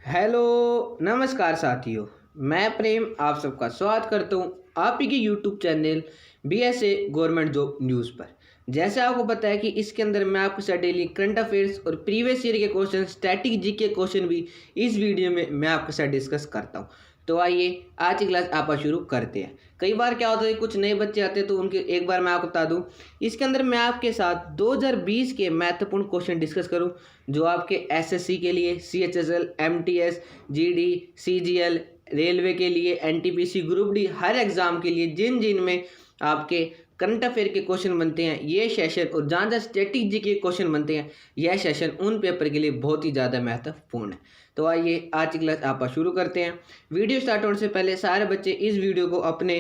Hello नमस्कार साथियों। मैं प्रेम आप सबका स्वागत करता हूँ आप ही के YouTube channel BSA government job news पर। जैसे आपको पता है कि इसके अंदर मैं आपके साथ डेली करंट अफेयर्स और प्रीवियस ईयर के क्वेश्चन, स्टैटिक जी के क्वेश्चन भी इस वीडियो में मैं आपके साथ डिस्कस करता हूँ। तो आइए आज की क्लास आप शुरू करते हैं। कई बार क्या होता है, कुछ नए बच्चे आते हैं तो उनके एक बार मैं आपको बता दूं, इसके अंदर मैं आपके साथ 2020 के महत्वपूर्ण क्वेश्चन डिस्कस करूं जो आपके SSC के लिए, CHSL, MTS, GD, CGL, railway के लिए, NTPC, ग्रुप डी, हर एग्जाम के लिए जिन जिन में आपके करंट अफेयर के क्वेश्चन बनते हैं ये सेशन, और जहाँ जहाँ स्टैटिक जी के क्वेश्चन बनते हैं यह सेशन उन पेपर के लिए बहुत ही ज़्यादा महत्वपूर्ण है। तो आइए आज की क्लास आप शुरू करते हैं। वीडियो स्टार्ट होने से पहले सारे बच्चे इस वीडियो को अपने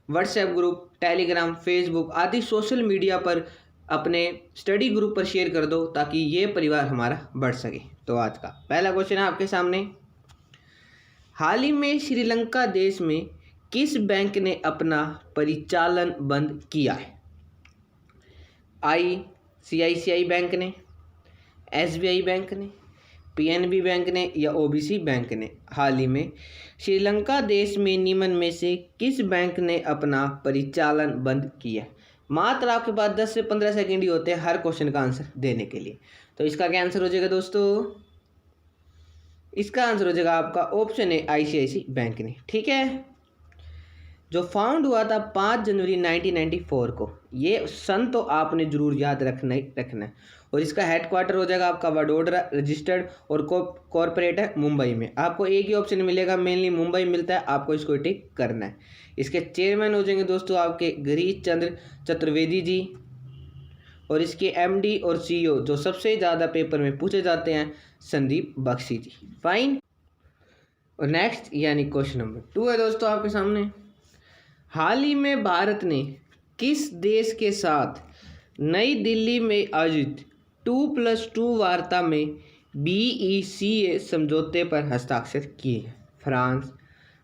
व्हाट्सएप ग्रुप, टेलीग्राम, फेसबुक आदि सोशल मीडिया पर अपने स्टडी ग्रुप पर शेयर कर दो ताकि ये परिवार हमारा बढ़ सके। तो आज का पहला क्वेश्चन है आपके सामने। हाल ही में श्रीलंका देश में किस बैंक ने अपना परिचालन बंद किया है? ICICI बैंक ने, SBI बैंक ने, PNB बैंक ने या OBC बैंक ने? हाल ही में श्रीलंका देश में निम्न में से किस बैंक ने अपना परिचालन बंद किया? मात्र आपके पास 10 से 15 सेकंड ही होते हैं हर क्वेश्चन का आंसर देने के लिए। तो इसका क्या आंसर हो जाएगा दोस्तों? इसका आंसर हो जाएगा आपका ऑप्शन है ICICI बैंक ने। ठीक है, जो फाउंड हुआ था 5 जनवरी 1994 को। ये सन तो आपने जरूर याद रखना ही रखना है। और इसका हेडक्वार्टर हो जाएगा आपका वडोदरा, रजिस्टर्ड और कॉर्पोरेट है मुंबई में। आपको एक ही ऑप्शन मिलेगा, मेनली मुंबई मिलता है, आपको इसको टिक करना है। इसके चेयरमैन हो जाएंगे दोस्तों आपके गिरीश चंद्र चतुर्वेदी जी, और इसके MD और CEO जो सबसे ज़्यादा पेपर में पूछे जाते हैं, संदीप बख्शी जी। फाइन। और नेक्स्ट यानी क्वेश्चन नंबर 2 है दोस्तों आपके सामने। हाल ही में भारत ने किस देश के साथ नई दिल्ली में आयोजित 2+2 वार्ता में BECA समझौते पर हस्ताक्षर किए हैं? फ्रांस,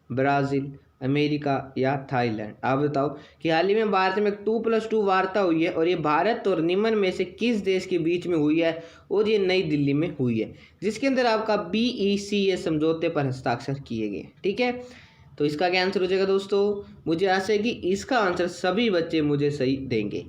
ब्राज़ील, अमेरिका या थाईलैंड? आप बताओ कि हाल ही में भारत में 2+2 वार्ता हुई है और ये भारत और निम्न में से किस देश के बीच में हुई है और ये नई दिल्ली में हुई है, जिसके अंदर आपका BECA समझौते पर हस्ताक्षर किए गए। ठीक है, तो इसका क्या आंसर हो जाएगा दोस्तों? मुझे आशा है कि इसका आंसर सभी बच्चे मुझे सही देंगे।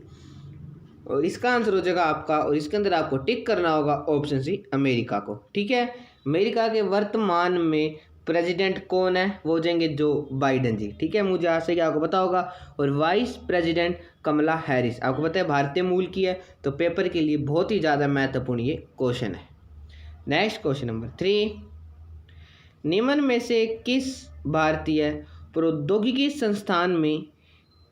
और इसका आंसर हो जाएगा आपका, और इसके अंदर आपको टिक करना होगा ऑप्शन सी, अमेरिका को। ठीक है, अमेरिका के वर्तमान में प्रेसिडेंट कौन है? वो हो जाएंगे जो बाइडन जी। ठीक है, मुझे आशा है कि आपको पता होगा। और वाइस प्रेसिडेंट कमला हैरिस, आपको पता है भारतीय मूल की है, तो पेपर के लिए बहुत ही ज़्यादा महत्वपूर्ण ये क्वेश्चन है। Next question number 3। निम्न में से किस भारतीय प्रौद्योगिकी संस्थान में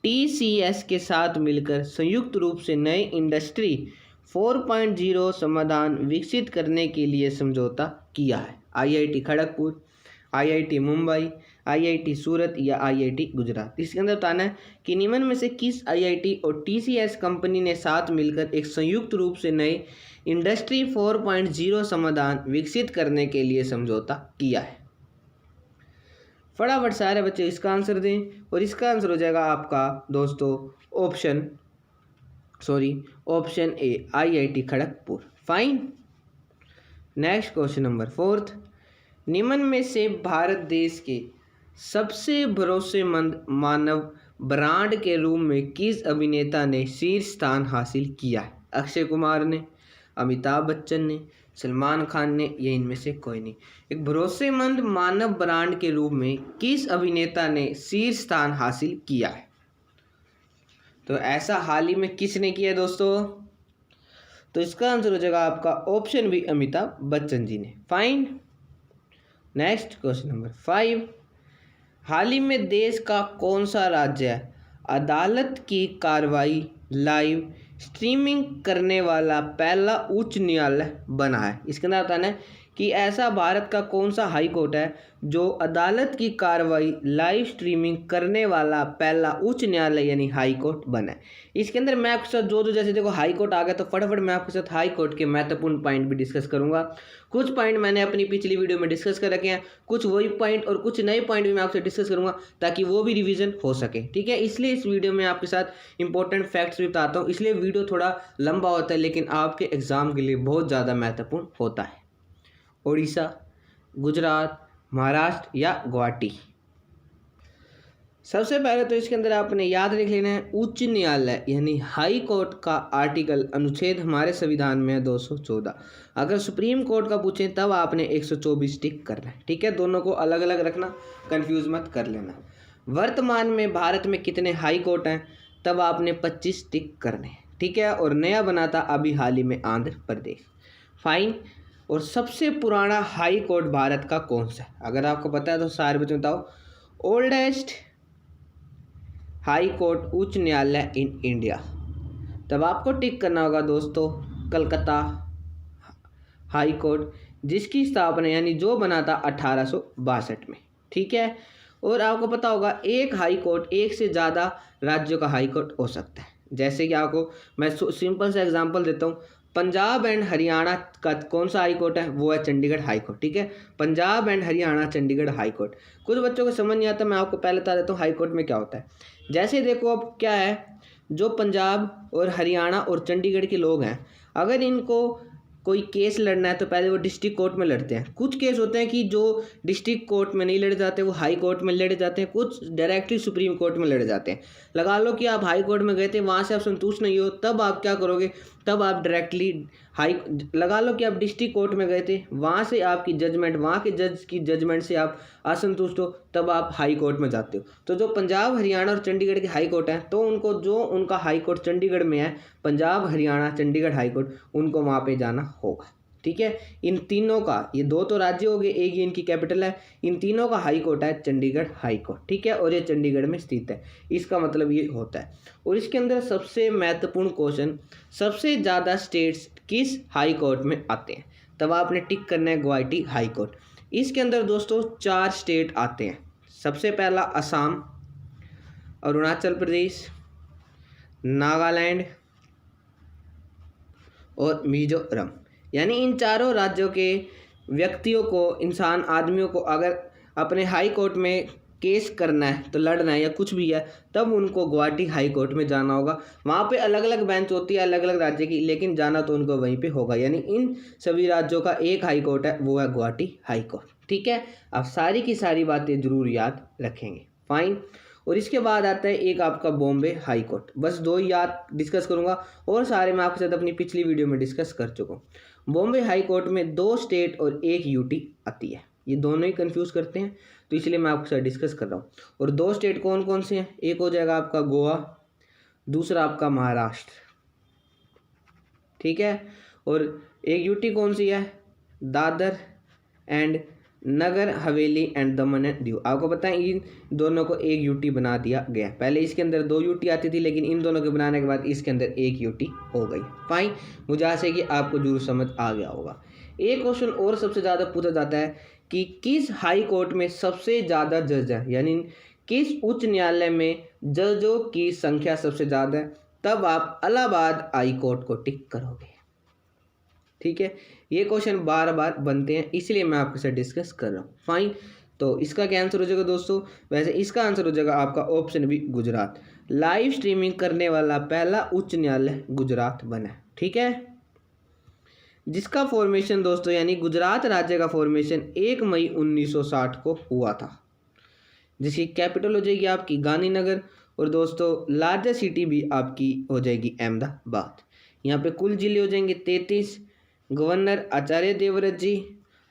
TCS के साथ मिलकर संयुक्त रूप से नए इंडस्ट्री 4.0 समाधान विकसित करने के लिए समझौता किया है? IIT Kharagpur, IIT Mumbai, IIT सूरत या IIT गुजरात? इसके अंदर बताना है कि निम्न में से किस IIT और TCS कंपनी ने साथ मिलकर एक संयुक्त रूप से नए इंडस्ट्री 4.0 समाधान विकसित करने के लिए समझौता किया है? फटाफट सारे बच्चे इसका आंसर दें, और इसका आंसर हो जाएगा आपका दोस्तों option A, IIT Kharagpur. Fine. Next question number 4। निम्न में से भारत देश के सबसे भरोसेमंद मानव ब्रांड के रूप में किस अभिनेता ने शीर्ष स्थान हासिल किया है? अक्षय कुमार ने, अमिताभ बच्चन ने, सलमान खान ने या इनमें से कोई नहीं? एक भरोसेमंद मानव ब्रांड के रूप में किस अभिनेता ने शीर्ष स्थान हासिल किया है? तो ऐसा हाल ही में किसने किया है दोस्तों? तो इसका आंसर हो जाएगा आपका ऑप्शन बी, अमिताभ बच्चन जी ने। फाइन। Next question number 5। हाल ही में देश का कौन सा राज्य अदालत की कार्रवाई लाइव स्ट्रीमिंग करने वाला पहला उच्च न्यायालय बना है? इसके अंदर बताना है कि ऐसा भारत का कौन सा हाई कोर्ट है जो अदालत की कार्रवाई लाइव स्ट्रीमिंग करने वाला पहला उच्च न्यायालय यानी हाई कोर्ट बना है। इसके अंदर मैं आपके साथ जो जैसे देखो हाई कोर्ट आ गया तो फटाफट मैं आपके साथ हाई कोर्ट के महत्वपूर्ण पॉइंट भी डिस्कस करूंगा। कुछ पॉइंट मैंने अपनी पिछली वीडियो में डिस्कस कर रखे हैं, कुछ वही पॉइंट और कुछ नए पॉइंट भी मैं आपसे डिस्कस करूंगा ताकि वो भी रिवीजन हो सके। ठीक है, इसलिए इस वीडियो में आपके साथ इंपॉर्टेंट फैक्ट्स भी बताता हूँ, इसलिए वीडियो थोड़ा लंबा होता है लेकिन आपके एग्जाम के लिए बहुत ज़्यादा महत्वपूर्ण होता है। उड़ीसा, गुजरात, महाराष्ट्र या गुवाहाटी। सबसे पहले तो इसके अंदर आपने याद रख लेना है उच्च न्यायालय यानी हाई कोर्ट का आर्टिकल अनुच्छेद हमारे संविधान में है 214। अगर सुप्रीम कोर्ट का पूछें तब आपने 124 टिक करना है। ठीक है, दोनों को अलग अलग रखना, कंफ्यूज मत कर लेना। वर्तमान में भारत में कितने हाई कोर्ट हैं, तब आपने 25 टिक करने हैं। ठीक है, और नया बना था अभी हाल ही में आंध्र प्रदेश। फाइन। और सबसे पुराना हाई कोर्ट भारत का कौन सा है, अगर आपको पता है तो सारे बच्चों बताओ। ओल्डेस्ट हाई कोर्ट उच्च न्यायालय इन इंडिया, तब आपको टिक करना होगा दोस्तों कलकत्ता हाई कोर्ट, जिसकी स्थापना यानी जो बना था 1862 में। ठीक है, और आपको पता होगा एक हाई कोर्ट एक से ज़्यादा राज्यों का हाई कोर्ट हो सकता है। जैसे कि आपको मैं सिंपल सा एग्जांपल देता हूँ, पंजाब एंड हरियाणा का कौन सा हाई कोर्ट है, वो है चंडीगढ़ हाई कोर्ट। ठीक है, Punjab and Haryana Chandigarh high court. कुछ बच्चों को समझ नहीं आता, मैं आपको पहले बता देता हूँ हाई कोर्ट में क्या होता है। जैसे देखो अब क्या है, जो पंजाब और हरियाणा और चंडीगढ़ के लोग हैं, अगर इनको कोई केस लड़ना है तो पहले वो डिस्ट्रिक्ट कोर्ट में लड़ते हैं। कुछ केस होते हैं कि जो डिस्ट्रिक्ट कोर्ट में नहीं लड़े जाते, वो हाई कोर्ट में लड़े जाते हैं। कुछ डायरेक्टली सुप्रीम कोर्ट में लड़े जाते हैं। लगा लो कि आप हाई कोर्ट में गए थे, वहाँ से आप संतुष्ट नहीं हो, तब आप क्या करोगे, तब आप डायरेक्टली लगा लो कि आप डिस्ट्रिक्ट कोर्ट में गए थे, वहाँ से आपकी जजमेंट, वहाँ के जज की जजमेंट से आप असंतुष्ट हो, तब आप हाई कोर्ट में जाते हो। तो जो पंजाब हरियाणा और चंडीगढ़ के हाई कोर्ट हैं, तो उनको जो उनका हाई कोर्ट चंडीगढ़ में है, पंजाब हरियाणा चंडीगढ़ हाई कोर्ट, उनको वहाँ पे जाना होगा। ठीक है, इन तीनों का, ये दो तो राज्य हो गए, एक ही इनकी कैपिटल है, इन तीनों का हाई कोर्ट है चंडीगढ़ हाई कोर्ट। ठीक है, और ये चंडीगढ़ में स्थित है, इसका मतलब ये होता है। और इसके अंदर सबसे महत्वपूर्ण क्वेश्चन, सबसे ज़्यादा स्टेट्स किस हाई कोर्ट में आते हैं, तब आपने टिक करना है गुवाहाटी हाई कोर्ट। इसके अंदर दोस्तों 4 स्टेट आते हैं। सबसे पहला असम, अरुणाचल प्रदेश, नागालैंड और मिजोरम। यानी इन चारों राज्यों के व्यक्तियों को, इंसान आदमियों को अगर अपने हाई कोर्ट में केस करना है, तो लड़ना है या कुछ भी है, तब उनको गुवाहाटी हाई कोर्ट में जाना होगा। वहाँ पे अलग अलग बेंच होती है अलग अलग राज्य की, लेकिन जाना तो उनको वहीं पे होगा। यानी इन सभी राज्यों का एक हाई कोर्ट है, वो है गुवाहाटी हाई कोर्ट। ठीक है, आप सारी की सारी बातें जरूर याद रखेंगे। फाइन। और इसके बाद आता है एक आपका बॉम्बे हाई कोर्ट। बस 2 ही याद डिस्कस करूंगा, और सारे मैं आपके साथ अपनी पिछली वीडियो में डिस्कस कर चुका हूँ। बॉम्बे हाई कोर्ट में 2 स्टेट और 1 यूटी आती है। ये दोनों ही कंफ्यूज करते हैं, तो इसलिए मैं आपके साथ डिस्कस कर रहा हूँ। और 2 स्टेट कौन कौन से हैं, एक हो जाएगा आपका गोवा, दूसरा आपका महाराष्ट्र। ठीक है, और एक यूटी कौन सी है, Dadar and Nagar Haveli and Daman and Diu. आपको पता है इन दोनों को एक यूटी बना दिया गया। पहले इसके अंदर 2 यूटी आती थी, लेकिन इन दोनों के बनाने के बाद इसके अंदर 1 यूटी हो गई। फाइन, मुझे आशा है कि आपको जरूर समझ आ गया होगा। एक क्वेश्चन और सबसे ज़्यादा पूछा जाता है कि किस हाई कोर्ट में सबसे ज़्यादा जज है, यानी किस उच्च न्यायालय में जजों की संख्या सबसे ज़्यादा है, तब आप इलाहाबाद हाई कोर्ट को टिक करोगे। ठीक है, ये क्वेश्चन बार बार बनते हैं, इसलिए मैं आपके साथ डिस्कस कर रहा हूँ। फाइन, तो इसका क्या आंसर हो जाएगा दोस्तों, वैसे इसका आंसर हो जाएगा आपका option B Gujarat. Live streaming करने वाला पहला उच्च न्यायालय गुजरात बना। ठीक है, जिसका फॉर्मेशन दोस्तों, यानी गुजरात राज्य का फॉर्मेशन 1 मई 1960 को हुआ था, जिसकी कैपिटल हो जाएगी आपकी गांधीनगर, और दोस्तों लार्जेस्ट सिटी भी आपकी हो जाएगी अहमदाबाद। यहाँ पे कुल जिले हो जाएंगे 33, गवर्नर आचार्य देवव्रत जी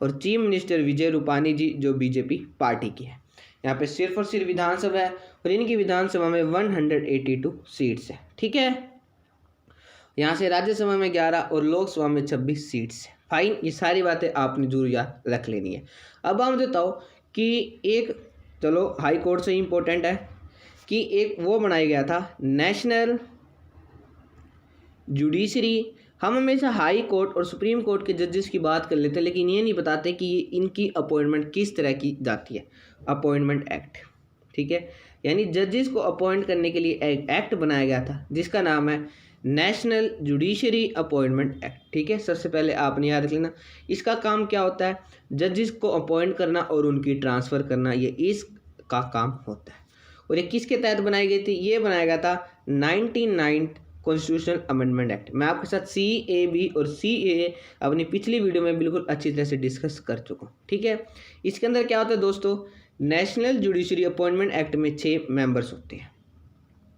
और चीफ मिनिस्टर विजय रूपानी जी, जो बीजेपी पार्टी की है। यहाँ पे सिर्फ और सिर्फ विधानसभा है, और इनकी विधानसभा में 182 सीट्स है। ठीक है, यहाँ से राज्यसभा में 11 और लोकसभा में 26 सीट्स है। फाइन, ये सारी बातें आपने जरूर याद रख लेनी है। अब हम बताओ कि एक, चलो हाई कोर्ट से इम्पोर्टेंट है कि एक वो बनाया गया था नेशनल जुडिशरी। हम हमेशा हाई कोर्ट और सुप्रीम कोर्ट के जजेस की बात कर लेते हैं, लेकिन ये नहीं बताते कि ये इनकी अपॉइंटमेंट किस तरह की जाती है। Appointment act. ठीक है, यानी जजेस को अपॉइंट करने के लिए एक एक्ट बनाया गया था, जिसका नाम है नेशनल जुडिशरी अपॉइंटमेंट एक्ट। ठीक है, सबसे पहले आपने याद रख लेना, इसका काम क्या होता है, जजेस को अपॉइंट करना और उनकी ट्रांसफ़र करना, ये इसका काम होता है। और ये किसके तहत बनाई गई थी, ये बनाया गया था 99 कॉन्स्टिट्यूशनल अमेंडमेंट एक्ट। मैं आपके साथ CAB और CAA अपनी पिछली वीडियो में बिल्कुल अच्छी तरह से डिस्कस कर चुका हूँ, ठीक है। इसके अंदर क्या होता है दोस्तों, नेशनल जुडिशरी अपॉइंटमेंट एक्ट में 6 मेंबर्स होते हैं।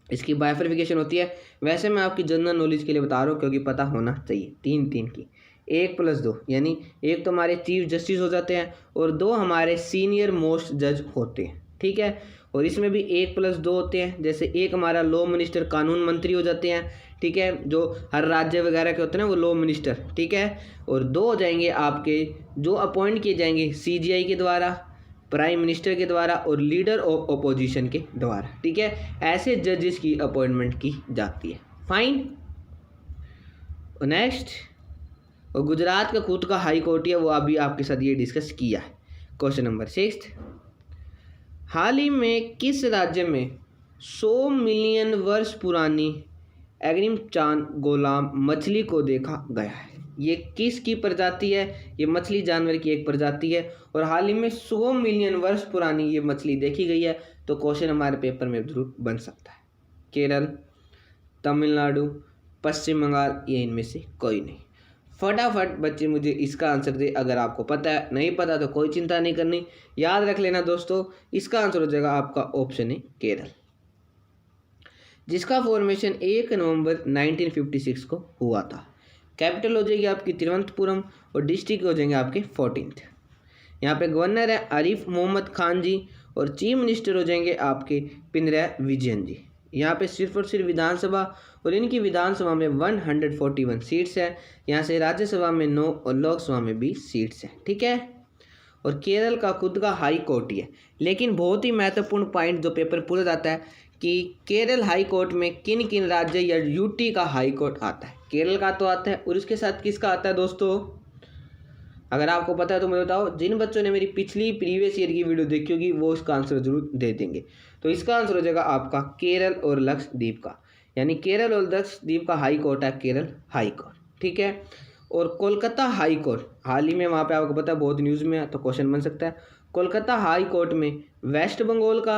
इसकी बाइफर्फिकेशन होती है। वैसे मैं आपकी जनरल नॉलेज के लिए बता रहा हूँ क्योंकि पता होना चाहिए। 3 की 1+2 यानी एक तो हमारे चीफ जस्टिस हो जाते हैं और 2 हमारे सीनियर मोस्ट जज होते हैं, ठीक है। और इसमें भी 1+2 होते हैं। जैसे एक हमारा लॉ मिनिस्टर, कानून मंत्री हो जाते हैं, ठीक है, जो हर राज्य वगैरह के होते हैं ना, वो लॉ मिनिस्टर, ठीक है। और 2 हो जाएंगे आपके जो अपॉइंट किए जाएंगे CGI के द्वारा, प्राइम मिनिस्टर के द्वारा और लीडर ऑफ ओपोजिशन के द्वारा, ठीक है। ऐसे जजेस की अपॉइंटमेंट की जाती है। फाइन। नेक्स्ट, और गुजरात का खुद का हाई कोर्ट है, वो अभी आपके साथ ये डिस्कस किया है। क्वेश्चन नंबर 6, हाल ही में किस राज्य में 100 मिलियन वर्ष पुरानी एग्रिमचान गोलाम मछली को देखा गया है? ये किसकी प्रजाति है? ये मछली जानवर की एक प्रजाति है और हाल ही में 100 मिलियन वर्ष पुरानी ये मछली देखी गई है। तो क्वेश्चन हमारे पेपर में जरूर बन सकता है। केरल, तमिलनाडु, पश्चिम बंगाल, ये इनमें से कोई नहीं। फटाफट बच्चे मुझे इसका आंसर दे। अगर आपको पता है, नहीं पता तो कोई चिंता नहीं करनी। याद रख लेना दोस्तों, इसका आंसर हो जाएगा आपका ऑप्शन है केरल, जिसका फॉर्मेशन 1 नवंबर 1956 को हुआ था। कैपिटल हो जाएगी आपकी तिरुवनंतपुरम और डिस्ट्रिक्ट हो जाएंगे आपके 14th। यहाँ पे गवर्नर है आरिफ मोहम्मद खान जी और चीफ मिनिस्टर हो जाएंगे आपके पिनराई विजयन जी। यहाँ पे सिर्फ और सिर्फ विधानसभा, और इनकी विधानसभा में 141 सीट्स है। यहाँ से राज्यसभा में 9 और लोकसभा में 20 सीट्स हैं, ठीक है। और केरल का खुद का हाई कोर्ट ही है। लेकिन बहुत ही महत्वपूर्ण पॉइंट जो पेपर पूरा जाता है कि केरल हाई कोर्ट में किन किन राज्य या यूटी का हाई कोर्ट आता है। केरल का तो आता है और उसके साथ किसका आता है दोस्तों, अगर आपको पता है तो मुझे बताओ। जिन बच्चों ने मेरी पिछली प्रीवियस ईयर की वीडियो देखी होगी वो इसका आंसर जरूर दे देंगे। तो इसका आंसर हो जाएगा आपका केरल और लक्षद्वीप का, यानी केरल और लक्षद्वीप का हाई कोर्ट है केरल हाई कोर्ट, ठीक है। और कोलकाता हाई कोर्ट हाल ही में वहाँ पे आपको पता है बहुत न्यूज़ में है, तो क्वेश्चन बन सकता है। कोलकाता हाई कोर्ट में वेस्ट बंगाल का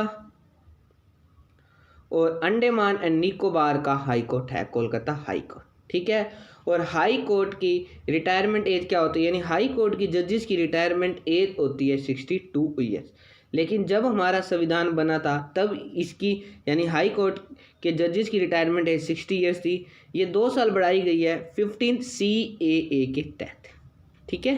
और अंडमान एंड निकोबार का हाई कोर्ट है कोलकाता हाई कोर्ट, ठीक है। और हाई कोर्ट की रिटायरमेंट एज क्या होती है, यानी हाई कोर्ट की जजेस की रिटायरमेंट एज होती है 62 ईयर्स। लेकिन जब हमारा संविधान बना था तब इसकी यानी हाई कोर्ट के जजेस की रिटायरमेंट एज 60 ईयर्स थी। ये 2 साल बढ़ाई गई है 15 CAA के तहत, ठीक है।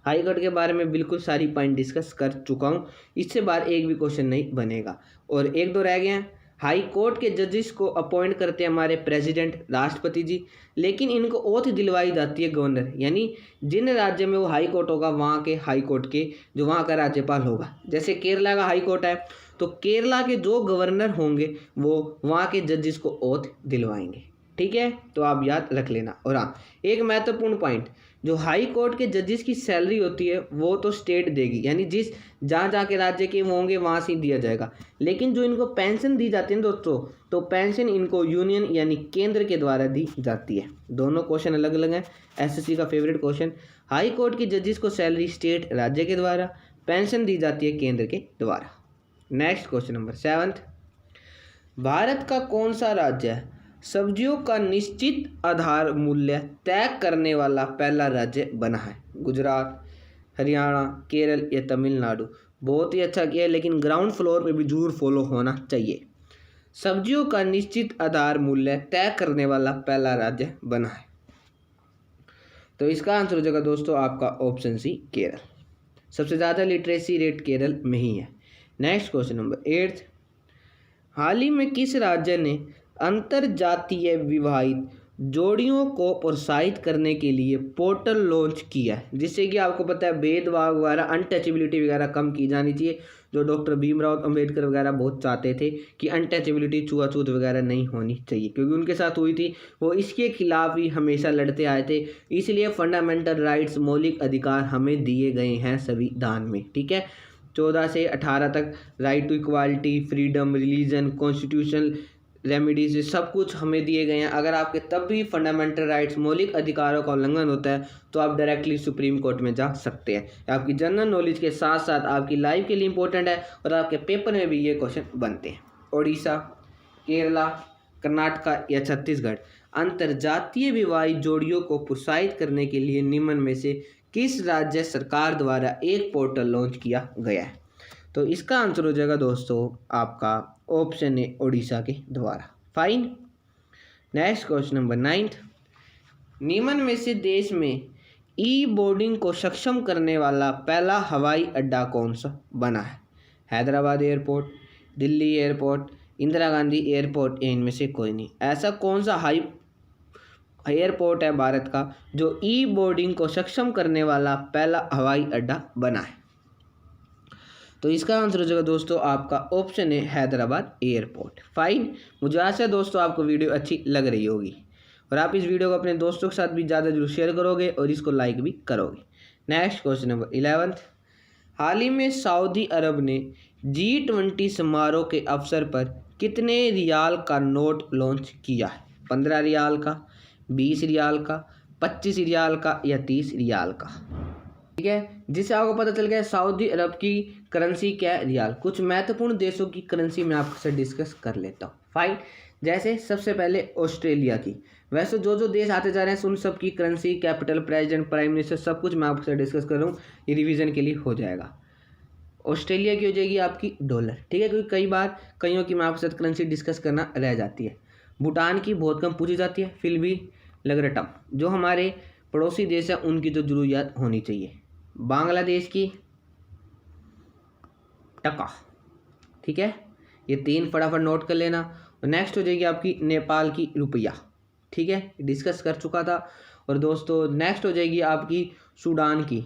हाई कोर्ट के बारे में बिल्कुल सारी पॉइंट डिस्कस कर चुका हूँ, इससे बाहर एक भी क्वेश्चन नहीं बनेगा। और 1-2 रह गए हैं। हाई कोर्ट के जजेस को अपॉइंट करते हैं हमारे प्रेसिडेंट राष्ट्रपति जी, लेकिन इनको ओथ दिलवाई जाती है गवर्नर, यानी जिन राज्य में वो हाई कोर्ट होगा वहाँ के हाई कोर्ट के जो वहाँ का राज्यपाल होगा। जैसे केरला का हाई कोर्ट है तो केरला के जो गवर्नर होंगे वो वहाँ के जजेस को ओथ दिलवाएंगे, ठीक है। तो आप याद रख लेना। और हाँ, एक महत्वपूर्ण पॉइंट, जो हाई कोर्ट के जजेस की सैलरी होती है वो तो स्टेट देगी, यानी जिस जहाँ के राज्य के वो होंगे वहाँ से दिया जाएगा। लेकिन जो इनको पेंशन दी जाती है दोस्तों, तो पेंशन इनको यूनियन यानी केंद्र के द्वारा दी जाती है। दोनों क्वेश्चन अलग अलग हैं। SSC का फेवरेट क्वेश्चन, हाई कोर्ट के जजेस को सैलरी स्टेट राज्य के द्वारा, पेंशन दी जाती है केंद्र के द्वारा। नेक्स्ट क्वेश्चन नंबर 7, भारत का कौन सा राज्य है सब्जियों का निश्चित आधार मूल्य तय करने वाला पहला राज्य बना है? गुजरात, हरियाणा, केरल या तमिलनाडु? बहुत ही अच्छा किया है, लेकिन ग्राउंड फ्लोर पे भी जरूर फॉलो होना चाहिए। सब्जियों का निश्चित आधार मूल्य तय करने वाला पहला राज्य बना है, तो इसका आंसर हो जाएगा दोस्तों आपका ऑप्शन सी केरल। सबसे ज़्यादा लिटरेसी रेट केरल में ही है। नेक्स्ट क्वेश्चन नंबर 8, हाल ही में किस राज्य ने अंतरजातीय विवाहित जोड़ियों को प्रोत्साहित करने के लिए पोर्टल लॉन्च किया है, जिससे कि आपको पता है भेदभाव वगैरह, अनटचेबिलिटी वगैरह कम की जानी चाहिए। जो डॉक्टर भीमराव अंबेडकर वगैरह बहुत चाहते थे कि अनटचेबिलिटी, छुआछूत वगैरह नहीं होनी चाहिए, क्योंकि उनके साथ हुई थी, वो इसके खिलाफ ही हमेशा लड़ते आए थे। इसलिए फंडामेंटल राइट्स, मौलिक अधिकार हमें दिए गए हैं संविधान में, ठीक है। 14 से 18 तक right to equality, freedom, religion, constitutional remedies, सब कुछ हमें दिए गए हैं। अगर आपके तब भी फंडामेंटल राइट्स, मौलिक अधिकारों का उल्लंघन होता है तो आप डायरेक्टली सुप्रीम कोर्ट में जा सकते हैं। आपकी जनरल नॉलेज के साथ साथ आपकी लाइफ के लिए इंपॉर्टेंट है और आपके पेपर में भी ये क्वेश्चन बनते हैं। ओडिशा, केरला, कर्नाटक या छत्तीसगढ़ अंतर्जातीय विवाहित जोड़ियों को प्रोत्साहित करने के लिए निम्न में से किस राज्य सरकार द्वारा एक पोर्टल लॉन्च किया गया है? तो इसका आंसर हो जाएगा दोस्तों आपका ऑप्शन ए ओडिशा के द्वारा। फाइन। नेक्स्ट क्वेश्चन नंबर 9, निम्न में से देश में ई बोर्डिंग को सक्षम करने वाला पहला हवाई अड्डा कौन सा बना है? Hyderabad airport, Delhi airport, Indira Gandhi airport, इनमें से कोई नहीं। ऐसा कौन सा हाई एयरपोर्ट है भारत का जो ई बोर्डिंग को सक्षम करने वाला पहला हवाई अड्डा बना है? तो इसका आंसर हो जाएगा दोस्तों आपका ऑप्शन है हैदराबाद एयरपोर्ट। फाइन। मुझे आशा है दोस्तों आपको वीडियो अच्छी लग रही होगी और आप इस वीडियो को अपने दोस्तों के साथ भी ज़्यादा जरूर शेयर करोगे और इसको लाइक भी करोगे। नेक्स्ट क्वेश्चन नंबर 11, हाल ही में सऊदी अरब ने G20 समारोह के अवसर पर कितने रियाल का नोट लॉन्च किया है? 15 रियाल का, 20 रियाल का, 25 रियाल का या 30 रियाल का? ठीक है, जिससे आपको पता चल गया सऊदी अरब की करेंसी क्या है, रियाल। कुछ महत्वपूर्ण देशों की करेंसी मैं आपसे डिस्कस कर लेता हूँ। फाइन। जैसे सबसे पहले ऑस्ट्रेलिया की। वैसे जो देश आते जा रहे हैं उन सब की currency, capital, president, prime minister, सब कुछ मैं आपसे डिस्कस कर रहा हूँ, ये रिवीजन के लिए हो जाएगा। ऑस्ट्रेलिया की हो जाएगी आपकी डॉलर। ठीक है, क्योंकि कई बार कईयों की मैं आपके साथ करेंसी डिस्कस करना रह जाती है। भूटान की बहुत कम पूछी जाती है, फिर भी लग रहा टम। जो हमारे पड़ोसी देश है उनकी तो जरूरियात होनी चाहिए। बांग्लादेश की टका। ठीक है, ये 3 फटाफट नोट कर लेना। और नेक्स्ट हो जाएगी आपकी नेपाल की रुपया। ठीक है, डिस्कस कर चुका था। और दोस्तों नेक्स्ट हो जाएगी आपकी सूडान की।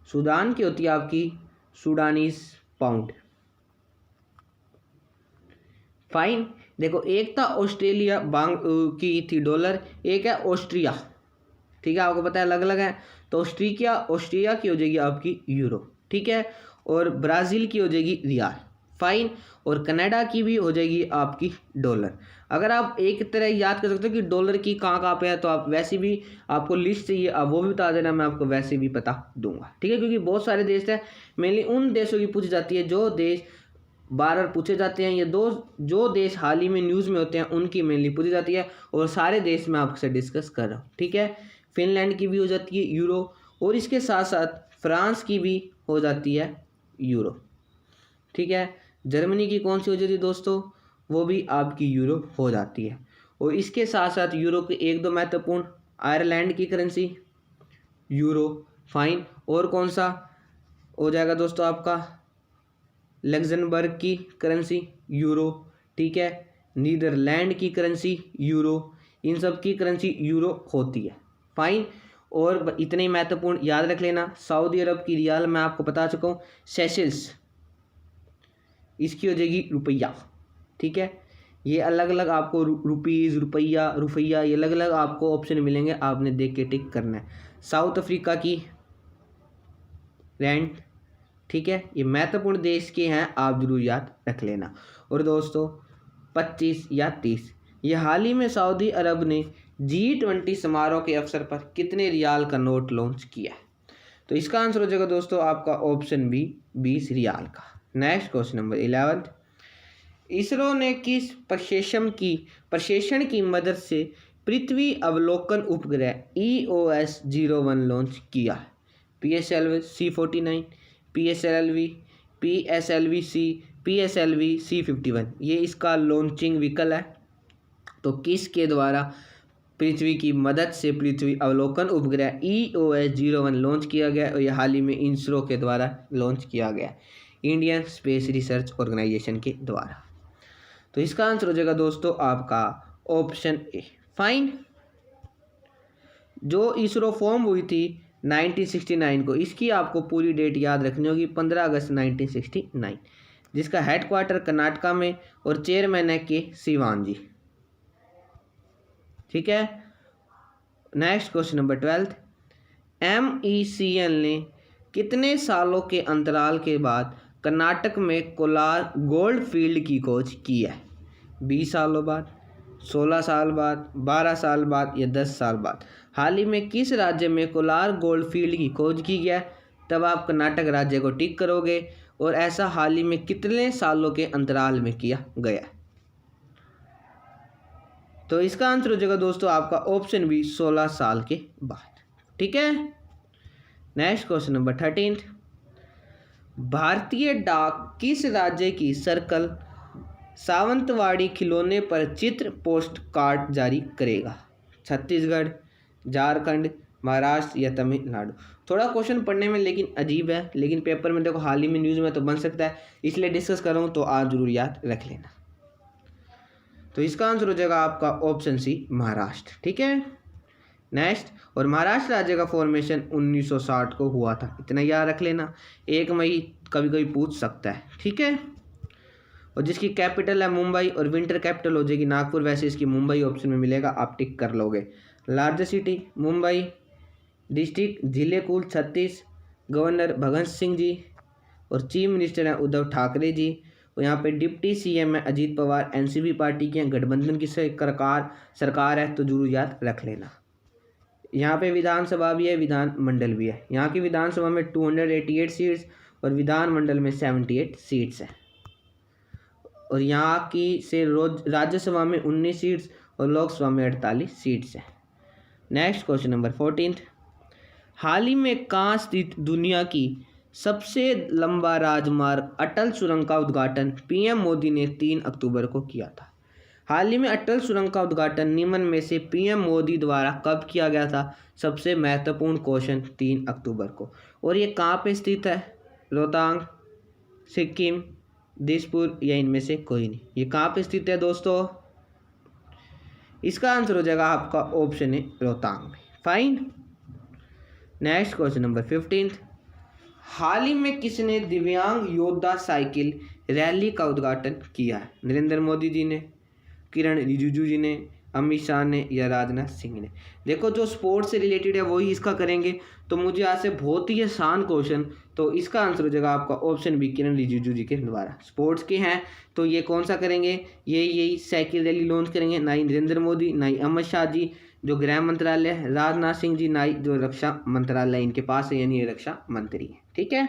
सूडान की होती है आपकी सूडानीज पाउंड। फाइन। देखो, एक था ऑस्ट्रेलिया की थी डॉलर, एक है ऑस्ट्रिया। ठीक है, आपको पता है अलग अलग है। तो ऑस्ट्रिया की हो जाएगी आपकी यूरो। ठीक है, और ब्राज़ील की हो जाएगी रियाल। फाइन। और कनाडा की भी हो जाएगी आपकी डॉलर। अगर आप एक तरह याद कर सकते हो कि डॉलर की कहाँ पे है, तो आप वैसे भी आपको लिस्ट चाहिए, आप वो भी बता देना, मैं आपको वैसे भी बता दूंगा। ठीक है, क्योंकि बहुत सारे देश हैं, मेनली उन देशों की पूछी जाती है जो देश बार बार पूछे जाते हैं, ये जो देश हाल ही में न्यूज़ में होते हैं उनकी मेनली पूछी जाती है। और सारे देश मैं आपसे डिस्कस कर रहा हूँ। ठीक है, फिनलैंड की भी हो जाती है यूरो, और इसके साथ साथ फ्रांस की भी हो जाती है यूरो। ठीक है, जर्मनी की कौन सी हो जाती है दोस्तों, वो भी आपकी यूरो हो जाती है। और इसके साथ साथ यूरो के 1-2 महत्वपूर्ण, आयरलैंड की करेंसी यूरो। फाइन। और कौन सा हो जाएगा दोस्तों आपका, लग्जमबर्ग की करेंसी यूरो। ठीक है, नीदरलैंड की करेंसी यूरो। इन सब की करेंसी यूरो होती है। फाइन। और इतने ही महत्वपूर्ण याद रख लेना, सऊदी अरब की रियाल मैं आपको बता चुका हूँ। सेशल्स, इसकी हो जाएगी रुपया। ठीक है, ये अलग अलग आपको रुपीज़, रुपया ये अलग अलग आपको ऑप्शन मिलेंगे, आपने देख के टिक करना है। साउथ अफ्रीका की रैंड। ठीक है, ये महत्वपूर्ण देश के हैं, आप जरूर याद रख लेना। और दोस्तों 25 या 30, ये हाल ही में सऊदी अरब ने G20 समारोह के अवसर पर कितने रियाल का नोट लॉन्च किया है? तो इसका आंसर हो जाएगा दोस्तों आपका ऑप्शन बी, 20 रियाल का। नेक्स्ट क्वेश्चन नंबर 11, इसरो ने किस प्रक्षेपण की मदद से पृथ्वी अवलोकन उपग्रह EOS-01 लॉन्च किया है? PSLV C49, PSLV, PSLV-C, PSLV C51, ये इसका लॉन्चिंग व्हीकल है। तो किसके द्वारा पृथ्वी की मदद से पृथ्वी अवलोकन उपग्रह EOS-01 लॉन्च किया गया? और यह हाल ही में इसरो के द्वारा लॉन्च किया गया, इंडियन स्पेस रिसर्च ऑर्गेनाइजेशन के द्वारा। तो इसका आंसर हो जाएगा दोस्तों आपका ऑप्शन ए। फाइन। जो इसरो फॉर्म हुई थी 1969 को, इसकी आपको पूरी डेट याद रखनी होगी, 15 अगस्त 1969, जिसका हेडक्वार्टर कर्नाटका में और चेयरमैन है के सिवान जी। ठीक है, नेक्स्ट क्वेश्चन नंबर 12, MECL ने कितने सालों के अंतराल के बाद कर्नाटक में कोलार गोल्ड फील्ड की खोज की है? 20 सालों बाद, 16 साल बाद, 12 साल बाद या 10 साल बाद? हाल ही में किस राज्य में कोलार गोल्ड फील्ड की खोज की गया? तब आप कर्नाटक राज्य को टिक करोगे। और ऐसा हाल ही में कितने सालों के अंतराल में किया गया? तो इसका आंसर हो जाएगा दोस्तों आपका ऑप्शन बी 16 साल के बाद। ठीक है। नेक्स्ट क्वेश्चन नंबर 13, भारतीय डाक किस राज्य की सर्कल सावंतवाड़ी खिलौने पर चित्र पोस्ट कार्ड जारी करेगा? छत्तीसगढ़, झारखंड, महाराष्ट्र या तमिलनाडु? थोड़ा क्वेश्चन पढ़ने में लेकिन अजीब है, लेकिन पेपर में देखो हाल ही में न्यूज़ में तो बन सकता है, इसलिए डिस्कस कर रहा हूँ, तो आप जरूर याद रख लेना। तो इसका आंसर हो जाएगा आपका ऑप्शन सी महाराष्ट्र। ठीक है। नेक्स्ट, और महाराष्ट्र राज्य का फॉर्मेशन 1960 को हुआ था, इतना याद रख लेना। 1 मई कभी कभी पूछ सकता है। ठीक है। और जिसकी कैपिटल है मुंबई और विंटर कैपिटल हो जाएगी नागपुर, वैसे इसकी मुंबई ऑप्शन में मिलेगा, आप टिक कर लोगे। लार्जेस्ट सिटी मुंबई, डिस्ट्रिक्ट जिले कुल 36, गवर्नर भगत सिंह जी और चीफ मिनिस्टर हैं उद्धव ठाकरे जी, और यहाँ पे डिप्टी सीएम है अजीत पवार, एनसीपी पार्टी की हैं, गठबंधन की सरकार है, तो जरूर याद रख लेना। यहाँ पे विधानसभा भी है, विधान मंडल भी है। यहाँ की विधानसभा में 288 सीट्स और विधानमंडल में 78 सीट्स हैं, और यहाँ की से राज्यसभा में 19 सीट्स और लोकसभा में 48 सीट्स हैं। नेक्स्ट क्वेश्चन नंबर 14, हाल ही में कहाँ स्थित दुनिया की सबसे लंबा राजमार्ग अटल सुरंग का उद्घाटन पीएम मोदी ने 3 अक्टूबर को किया था? हाल ही में अटल सुरंग का उद्घाटन निम्न में से पीएम मोदी द्वारा कब किया गया था? सबसे महत्वपूर्ण क्वेश्चन 3 अक्टूबर को। और ये कहाँ पे स्थित है? रोहतांग, सिक्किम, दिसपुर या इनमें से कोई नहीं। ये कहाँ पे स्थित है दोस्तों? इसका आंसर हो जाएगा आपका ऑप्शन है रोहतांग में। फाइन। नेक्स्ट क्वेश्चन नंबर 15, हाल ही में किसने दिव्यांग योद्धा साइकिल रैली का उद्घाटन किया है? नरेंद्र मोदी जी ने, किरण रिजिजू जी ने, अमित शाह ने या राजनाथ सिंह ने? देखो जो स्पोर्ट्स से रिलेटेड है वही इसका करेंगे, तो मुझे आज से बहुत ही आसान क्वेश्चन, तो इसका आंसर हो जाएगा आपका ऑप्शन बी किरण रिजिजू जी के द्वारा। स्पोर्ट्स के हैं तो ये कौन सा करेंगे? यही साइकिल रैली लॉन्च करेंगे, ना ही नरेंद्र मोदी, ना ही अमित शाह जी जो गृह मंत्रालय है, राजनाथ सिंह जी ना ही जो रक्षा मंत्रालय इनके पास है, यानी रक्षा मंत्री है। ठीक है।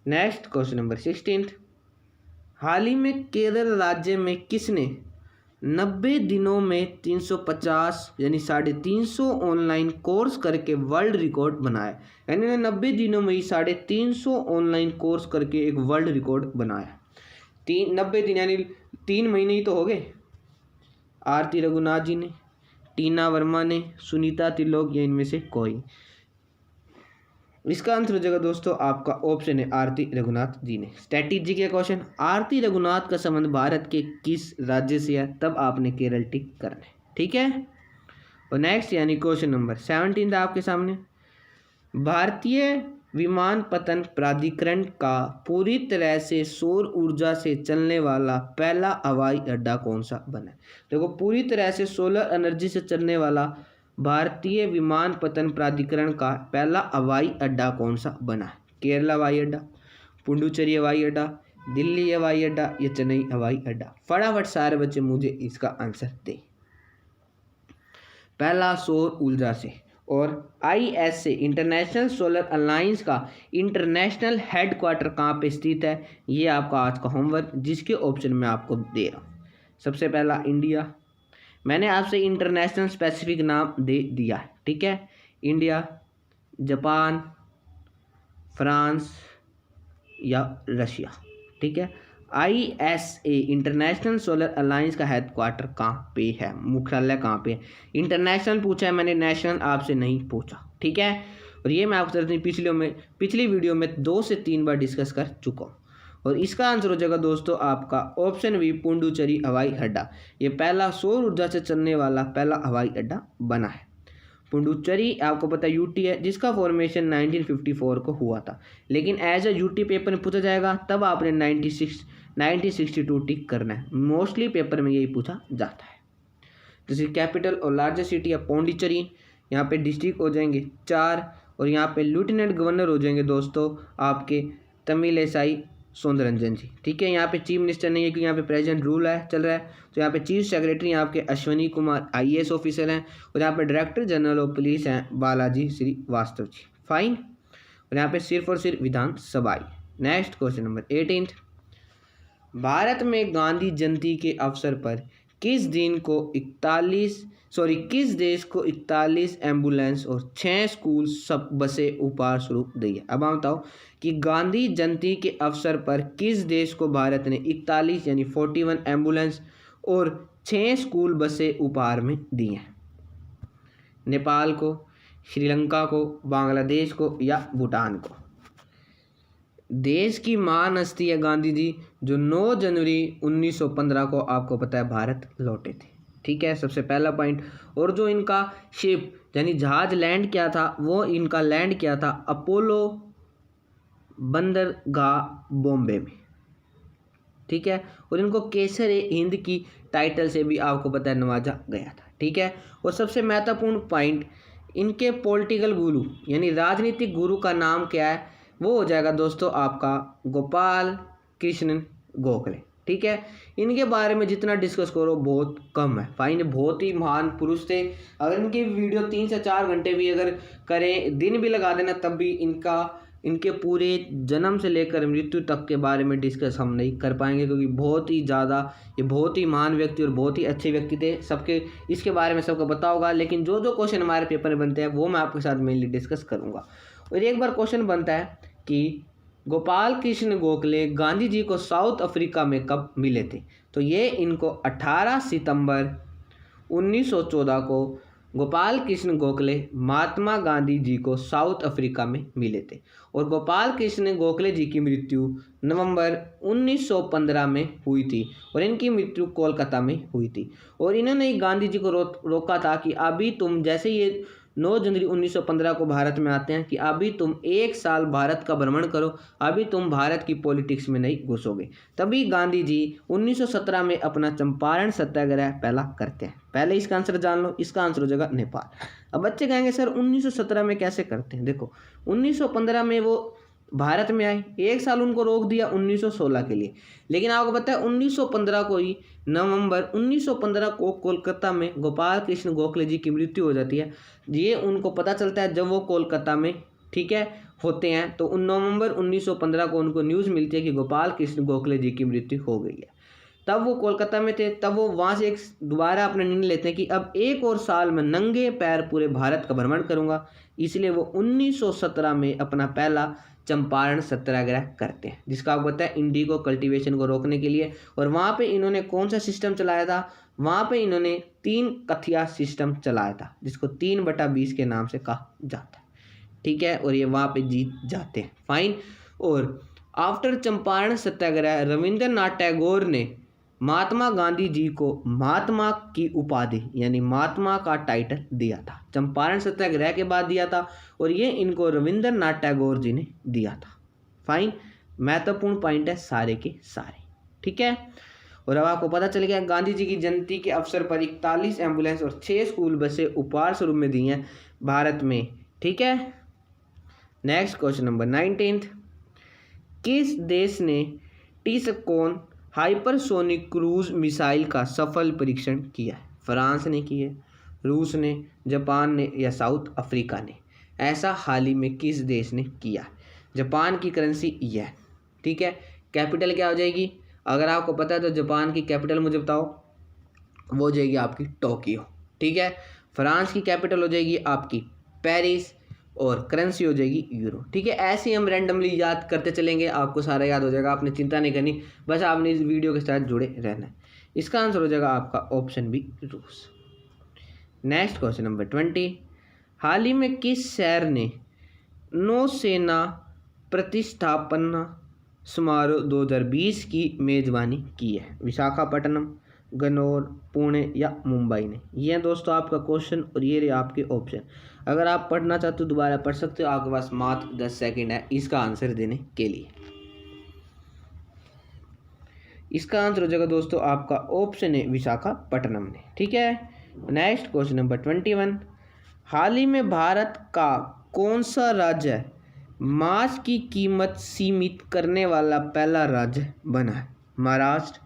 नेक्स्ट क्वेश्चन नंबर 16, हाल ही में केरल राज्य में किसने 90 दिनों में 350 यानी 350 ऑनलाइन कोर्स करके वर्ल्ड रिकॉर्ड बनाया? यानी 90 दिनों में ही 350 ऑनलाइन कोर्स करके एक वर्ल्ड रिकॉर्ड बनाया। 90 दिन यानी 3 महीने ही तो हो गए। आरती रघुनाथ जी ने, टीना वर्मा ने, सुनीता तिलोक या इनमें से कोई? इसका आंसर हो जाएगा दोस्तों आपका ऑप्शन है आरती रघुनाथ जी ने। स्ट्रैटेजी के क्वेश्चन, आरती रघुनाथ का संबंध भारत के किस राज्य से है? तब आपने केरल टिक करना है। ठीक है। और नेक्स्ट यानी क्वेश्चन नंबर 17 था आपके सामने, भारतीय विमानपत्तन प्राधिकरण का पूरी तरह से सौर ऊर्जा से चलने वाला पहला हवाई अड्डा कौन सा बना है? देखो पूरी तरह से सोलर एनर्जी से चलने वाला भारतीय विमानपत्तन प्राधिकरण का पहला हवाई अड्डा कौन सा बना है? केरला हवाई अड्डा, पुडुचेरी हवाई अड्डा, दिल्ली हवाई अड्डा या चेन्नई हवाई अड्डा? फटाफट सारे बच्चे मुझे इसका आंसर दे। पहला सौर ऊर्जा से, और ISA इंटरनेशनल सोलर अलायंस का इंटरनेशनल हेडक्वार्टर कहाँ पे स्थित है? ये आपका आज का होमवर्क, जिसके ऑप्शन मैं आपको दे रहा हूँ। सबसे पहला इंडिया, मैंने आपसे इंटरनेशनल स्पेसिफिक नाम दे दिया है। ठीक है। इंडिया, जापान, फ्रांस या रशिया? ठीक है। ISA इंटरनेशनल सोलर अलायंस का हेडक्वार्टर कहाँ पे है? मुख्यालय कहाँ पे है? इंटरनेशनल पूछा है मैंने, नेशनल आपसे नहीं पूछा। ठीक है। और ये मैं आपको पिछली वीडियो में 2 से 3 बार डिस्कस कर चुका हूँ। और इसका आंसर हो जाएगा दोस्तों आपका ऑप्शन बी पुडुचेरी हवाई अड्डा। ये पहला सौर ऊर्जा से चलने वाला पहला हवाई अड्डा बना है। पुडुचेरी आपको पता है यूटी है, जिसका फॉर्मेशन 1954 को हुआ था, लेकिन एज अ यूटी पेपर में पूछा जाएगा तब आपने 1962 टिक करना है। मोस्टली पेपर में यही पूछा जाता है। जैसे कैपिटल और लार्जेस्ट सिटी है पौंडीचेरी, यहाँ पे डिस्ट्रिक्ट हो जाएंगे 4, और यहाँ पे लेफ्टिनेंट गवर्नर हो जाएंगे दोस्तों आपके तमिलसाई सौंदरराजन जी। ठीक है। यहाँ पे चीफ मिनिस्टर नहीं है क्योंकि यहाँ पे प्रेजेंट रूल है चल रहा है, तो यहाँ पे चीफ सेक्रेटरी आपके अश्वनी कुमार IAS ऑफिसर हैं, और यहाँ पे डायरेक्टर जनरल ऑफ पुलिस हैं बालाजी श्रीवास्तव जी। फाइन। और यहाँ पे सिर्फ और सिर्फ विधानसभा। नेक्स्ट क्वेश्चन नंबर 18, भारत में गांधी जयंती के अवसर पर किस देश को 41 एम्बुलेंस और 6 स्कूल सब बसें उपहार स्वरूप दी है। अब आप बताओ कि गांधी जयंती के अवसर पर किस देश को भारत ने 41 यानी 41 एम्बुलेंस और 6 स्कूल बसें उपहार में दी हैं? नेपाल को, श्रीलंका को, बांग्लादेश को या भूटान को? देश की महान हस्ती है गांधी जी, जो 9 जनवरी 1915 को आपको पता है भारत लौटे थे। ठीक है, सबसे पहला पॉइंट। और जो इनका शिप यानी जहाज लैंड किया था, वो इनका लैंड किया था अपोलो बंदरगाह बॉम्बे में। ठीक है, और इनको केसर हिंद की टाइटल से भी आपको पता है नवाजा गया था। ठीक है, और सबसे महत्वपूर्ण पॉइंट, इनके पॉलिटिकल गुरु यानी राजनीतिक गुरु का नाम क्या है? वो हो जाएगा दोस्तों आपका गोपाल कृष्ण गोखले। ठीक है, इनके बारे में जितना डिस्कस करो बहुत कम है। फाइन, बहुत ही महान पुरुष थे। अगर इनकी वीडियो 3 से 4 घंटे भी अगर करें, दिन भी लगा देना, तब भी इनके पूरे जन्म से लेकर मृत्यु तक के बारे में डिस्कस हम नहीं कर पाएंगे, क्योंकि बहुत ही ज़्यादा ये बहुत ही महान व्यक्ति और बहुत ही अच्छे व्यक्ति थे। सबके इसके बारे में सबको पता होगा, लेकिन जो जो क्वेश्चन हमारे पेपर में बनते हैं वो मैं आपके साथ मेनली डिस्कस करूँगा। और एक बार क्वेश्चन बनता है कि गोपाल कृष्ण गोखले गांधी जी को साउथ अफ्रीका में कब मिले थे? तो ये इनको 18 सितंबर 1914 को गोपाल कृष्ण गोखले महात्मा गांधी जी को साउथ अफ्रीका में मिले थे। और गोपाल कृष्ण गोखले जी की मृत्यु नवंबर 1915 में हुई थी, और इनकी मृत्यु कोलकाता में हुई थी। और इन्होंने गांधी जी को रोका था कि अभी तुम, जैसे ये 9 जनवरी 1915 को भारत में आते हैं, कि अभी तुम 1 साल भारत का भ्रमण करो, अभी तुम भारत की पॉलिटिक्स में नहीं घुसोगे। तभी गांधी जी 1917 में अपना चंपारण सत्याग्रह पहला करते हैं। पहले इसका आंसर जान लो, इसका आंसर हो जाएगा नेपाल। अब बच्चे कहेंगे सर 1917 में कैसे करते हैं? देखो 1915 में वो भारत में आए, 1 साल उनको रोक दिया 1916 के लिए, लेकिन आपको पता है 1915 को ही, नवंबर 1915 को कोलकाता में गोपाल कृष्ण गोखले जी की मृत्यु हो जाती है। ये उनको पता चलता है जब वो कोलकाता में, ठीक है, होते हैं, तो नवंबर 1915 को उनको न्यूज़ मिलती है कि गोपाल कृष्ण गोखले जी की मृत्यु हो गई है। तब वो कोलकाता में थे, तब वो वहाँ से एक दोबारा अपने निर्णय लेते हैं कि अब 1 और साल में नंगे पैर पूरे भारत का भ्रमण करूँगा। इसलिए वो 1917 में अपना पहला चंपारण सत्याग्रह करते हैं, जिसका आपको पता है इंडिगो कल्टीवेशन को रोकने के लिए। और वहाँ पे इन्होंने कौन सा सिस्टम चलाया था? वहाँ पे इन्होंने 3 कथिया सिस्टम चलाया था, जिसको 3/20 के नाम से कहा जाता है। ठीक है, और ये वहाँ पे जीत जाते हैं। फाइन। और आफ्टर चंपारण सत्याग्रह रविंद्रनाथ टैगोर ने महात्मा गांधी जी को महात्मा की उपाधि यानी महात्मा का टाइटल दिया था। चंपारण सत्याग्रह के बाद दिया था, और ये इनको रविंद्रनाथ टैगोर जी ने दिया था। फाइन, महत्वपूर्ण पॉइंट है सारे के सारे। ठीक है, और अब आपको पता चल गया गांधी जी की जयंती के अवसर पर 41 एम्बुलेंस और 6 स्कूल बसें उपहार स्वरूप में दी हैं भारत में। ठीक है, नेक्स्ट क्वेश्चन नंबर 19। किस देश ने टी-70 हाइपरसोनिक क्रूज मिसाइल का सफल परीक्षण किया है? फ्रांस ने की है, रूस ने, जापान ने या साउथ अफ्रीका ने? ऐसा हाल ही में किस देश ने किया? जापान की करेंसी येन। ठीक है, कैपिटल क्या हो जाएगी? अगर आपको पता है तो जापान की कैपिटल मुझे बताओ। वो हो जाएगी आपकी टोक्यो। ठीक है, फ्रांस की कैपिटल हो जाएगी आपकी पेरिस, और करेंसी हो जाएगी यूरो। ठीक है, ऐसे हम रैंडमली याद करते चलेंगे, आपको सारा याद हो जाएगा, आपने चिंता नहीं करनी, बस आपने इस वीडियो के साथ जुड़े रहना है। इसका आंसर हो जाएगा आपका ऑप्शन बी, रूस। Next question number 20। हाल ही में किस शहर ने नौसेना प्रतिष्ठापना समारोह 2020 की मेजबानी की है? विशाखापट्टनम, गन्नौर, पुणे या मुंबई ने? ये है दोस्तों आपका क्वेश्चन, और ये रहे आपके ऑप्शन। अगर आप पढ़ना चाहते हो दोबारा पढ़ सकते हो, आपके पास मात्र 10 सेकंड है इसका आंसर देने के लिए। इसका आंसर हो जाएगा दोस्तों आपका ऑप्शन है विशाखापट्टनम ने। ठीक है, नेक्स्ट क्वेश्चन नंबर 21। हाल ही में भारत का कौन सा राज्य मांस की कीमत सीमित करने वाला पहला राज्य बना है? महाराष्ट्र,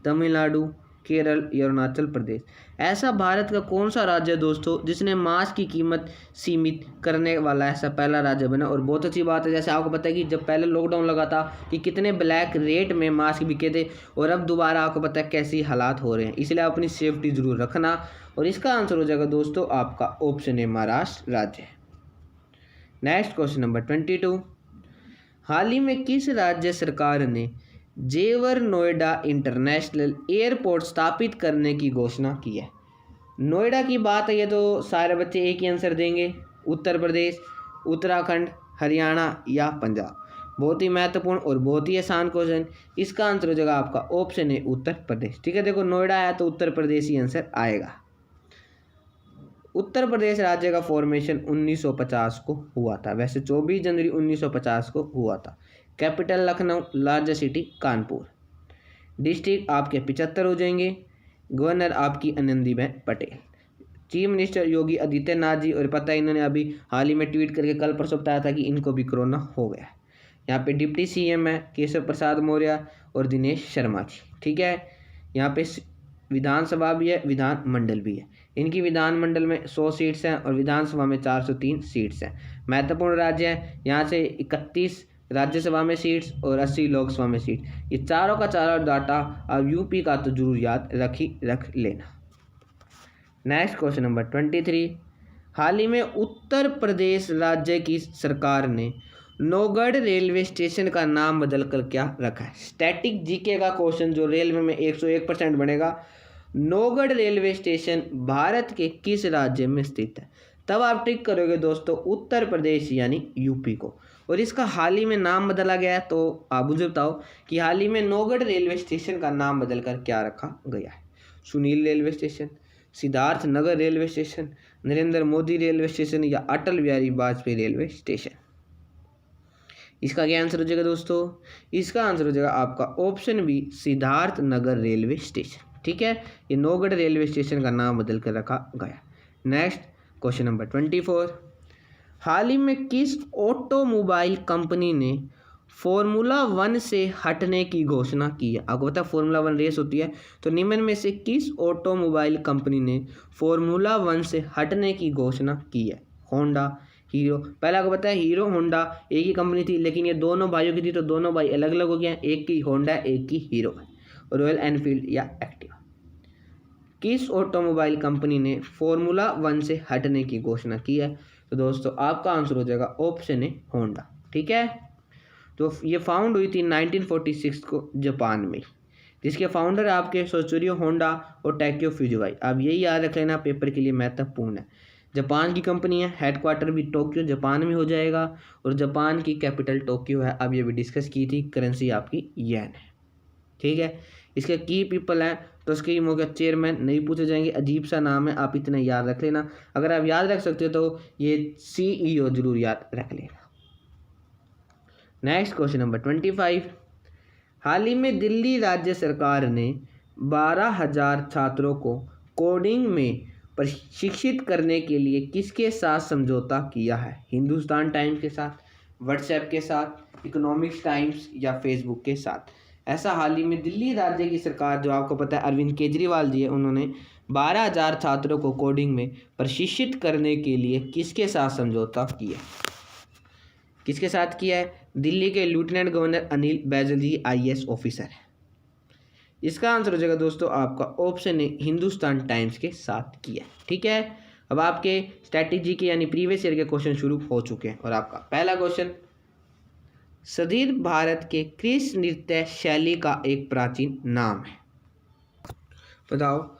तमिलनाडु, केरल या अरुणाचल प्रदेश। ऐसा भारत का कौन सा राज्य है दोस्तों जिसने मांस की कीमत सीमित करने वाला ऐसा पहला राज्य बना। और बहुत अच्छी बात है, जैसे आपको पता है कि जब पहले लॉकडाउन लगा था कि कितने ब्लैक रेट में मास्क बिके थे, और अब दोबारा आपको पता है कैसी हालात हो रहे हैं, इसलिए आप अपनी सेफ्टी जरूर रखना। और इसका आंसर हो जाएगा दोस्तों आपका ऑप्शन है महाराष्ट्र राज्य। नेक्स्ट क्वेश्चन नंबर 22, हाल ही में किस राज्य सरकार ने जेवर नोएडा इंटरनेशनल एयरपोर्ट स्थापित करने की घोषणा की है। नोएडा की बात है ये तो सारे बच्चे एक ही आंसर देंगे, उत्तर प्रदेश, उत्तराखंड, हरियाणा या पंजाब। बहुत ही महत्वपूर्ण और बहुत ही आसान क्वेश्चन। इसका आंसर हो जाएगा आपका ऑप्शन है उत्तर प्रदेश। ठीक है, देखो नोएडा आया तो उत्तर प्रदेश ही आंसर आएगा। उत्तर प्रदेश राज्य का फॉर्मेशन 1950 को हुआ था, वैसे 24 जनवरी 1950 को हुआ था। Capital Lucknow, largest city Kanpur. District आपके 75 हो जाएंगे। गवर्नर आपकी आनंदीबेन पटेल। चीफ मिनिस्टर योगी आदित्यनाथ जी, और पता है इन्होंने अभी हाल ही में ट्वीट करके कल परसों बताया था कि इनको भी कोरोना हो गया। यहाँ पे डिप्टी सीएम है केशव प्रसाद मौर्य और दिनेश शर्मा जी। ठीक है, यहाँ पे विधानसभा भी है, विधानमंडल भी है। इनकी विधानमंडल में 100 सीट्स हैं और विधानसभा में 403 सीट्स हैं। महत्वपूर्ण राज्य है, यहाँ से 31 राज्यसभा में सीट्स और 80 लोकसभा में सीट। ये चारों का चारों डाटा अब यूपी का तो जरूर याद रख लेना। नेक्स्ट क्वेश्चन नंबर 23, हाल ही में उत्तर प्रदेश राज्य की सरकार ने नौगढ़ रेलवे स्टेशन का नाम बदलकर क्या रखा है। स्टैटिक जीके का क्वेश्चन जो रेलवे में 101% बनेगा। नौगढ़ रेलवे स्टेशन भारत के किस राज्य में स्थित है। तब आप टिक करोगे दोस्तों उत्तर प्रदेश यानी यूपी को। और इसका हाल ही में नाम बदला गया है, तो आप मुझे बताओ कि हाल ही में नौगढ़ रेलवे स्टेशन का नाम बदलकर क्या रखा गया है। Sunil railway station, Siddharth Nagar railway station, Narendra Modi railway station या अटल बिहारी वाजपेयी रेलवे स्टेशन। इसका क्या आंसर हो जाएगा दोस्तों। इसका आंसर हो जाएगा आपका option B, Siddharth Nagar railway station. ठीक है, ये नौगढ़ रेलवे स्टेशन का नाम बदल कर रखा गया। नेक्स्ट क्वेश्चन नंबर 24, हाल ही में किस ऑटोमोबाइल कंपनी ने फॉर्मूला 1 से हटने की घोषणा की है। आपको पता है फॉर्मूला 1 रेस होती है, तो निम्न में से किस ऑटोमोबाइल कंपनी ने फॉर्मूला 1 से हटने की घोषणा की है। Honda, hero. पहले आपको पता है हीरो होंडा एक ही कंपनी थी, लेकिन ये दोनों भाइयों की थी तो दोनों भाई अलग अलग हो गए हैं, एक की होंडा एक की हीरो है। रॉयल एनफील्ड या एक्टिवा। किस ऑटोमोबाइल कंपनी ने फॉर्मूला 1 से हटने की घोषणा की है। तो दोस्तों आपका आंसर हो जाएगा ऑप्शन है होंडा। ठीक है, तो ये फाउंड हुई थी 1946 को जापान में, जिसके फाउंडर आपके सोचुरियो होंडा और टैक्यो फ्यूजीवाई। अब यही याद रख लेना, पेपर के लिए महत्वपूर्ण है। जापान की कंपनी है, हेडक्वार्टर भी टोक्यो जापान में हो जाएगा, और जापान की कैपिटल टोक्यो है। अब ये भी डिस्कस की थी, करेंसी आपकी येन है। ठीक है, इसके की पीपल हैं तो उसके मौके चेयरमैन नहीं पूछे जाएंगे, अजीब सा नाम है, आप इतना याद रख लेना। अगर आप याद रख सकते हो तो ये CEO जरूर याद रख लेना। नेक्स्ट क्वेश्चन नंबर 25, हाल ही में दिल्ली राज्य सरकार ने 12,000 छात्रों को कोडिंग में प्रशिक्षित करने के लिए किसके साथ समझौता किया है। हिंदुस्तान टाइम्स के साथ, व्हाट्सएप के साथ, इकोनॉमिक्स टाइम्स या फेसबुक के साथ। ऐसा हाल ही में दिल्ली राज्य की सरकार, जो आपको पता है अरविंद केजरीवाल जी है, उन्होंने 12,000 छात्रों को कोडिंग में प्रशिक्षित करने के लिए किसके साथ समझौता किया। किसके साथ किया है। दिल्ली के लेफ्टिनेंट गवर्नर अनिल बैजल जी IAS ऑफिसर है। इसका आंसर हो जाएगा दोस्तों आपका ऑप्शन है हिंदुस्तान टाइम्स के साथ किया। ठीक है, अब आपके स्ट्रैटेजी के यानी प्रीवियस ईयर के क्वेश्चन शुरू हो चुके हैं। और आपका पहला क्वेश्चन, सदीर भारत के किस नृत्य शैली का एक प्राचीन नाम है। बताओ,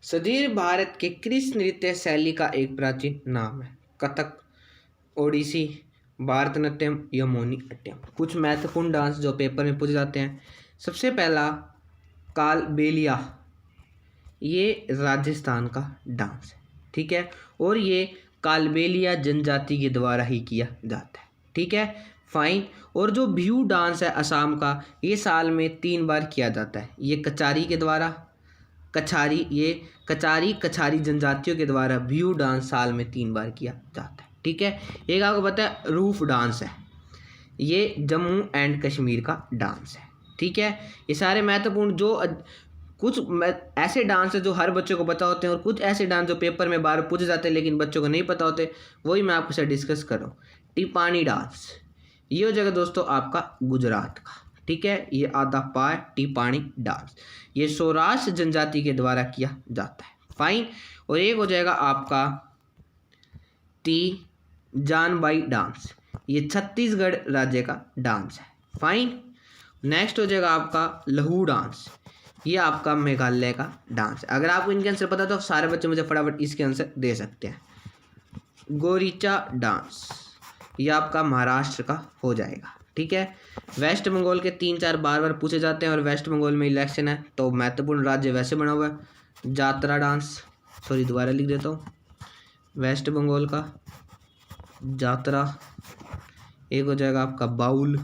सदीर भारत के किस नृत्य शैली का एक प्राचीन नाम है। कथक, ओडिसी, भारतनाट्यम या मोहिनीअट्टम। कुछ महत्वपूर्ण डांस जो पेपर में पूछे जाते हैं। सबसे पहला कालबेलिया, ये राजस्थान का डांस है। ठीक है, और ये कालबेलिया जनजाति के द्वारा ही किया जाता है। ठीक है, फाइन। और जो बिहू डांस है असम का, ये साल में 3 बार किया जाता है। ये कचारी के द्वारा, कछारी जनजातियों के द्वारा बिहू डांस साल में 3 बार किया जाता है। ठीक है, एक आपको पता है रूफ डांस है, ये जम्मू एंड कश्मीर का डांस है। ठीक है, ये सारे महत्वपूर्ण जो कुछ ऐसे डांस है जो हर बच्चे को पता होते हैं और कुछ ऐसे डांस जो पेपर में बार पूछे जाते हैं लेकिन बच्चों को नहीं पता होते, वही मैं आपके साथ डिस्कस कर रहा हूँ। टिपानी डांस, ये हो जाएगा दोस्तों आपका गुजरात का, ठीक है। ये आधा पा है टिपानी डांस, ये सौराष्ट्र जनजाति के द्वारा किया जाता है, फाइन। और एक हो जाएगा आपका जानबाई डांस, ये छत्तीसगढ़ राज्य का डांस है, फाइन। नेक्स्ट हो जाएगा आपका लहू डांस, ये आपका मेघालय का डांस है। अगर आपको इनके आंसर पता तो सारे बच्चे मुझे फटाफट इसके आंसर दे सकते हैं। गोरीचा डांस, ये आपका महाराष्ट्र का हो जाएगा, ठीक है। वेस्ट बंगाल के 3-4 बार पूछे जाते हैं और वेस्ट बंगाल में इलेक्शन है तो महत्वपूर्ण राज्य वैसे बना हुआ है। जात्रा डांस, सॉरी दोबारा लिख देता हूँ, वेस्ट बंगाल का जात्रा, एक हो जाएगा आपका बाउल,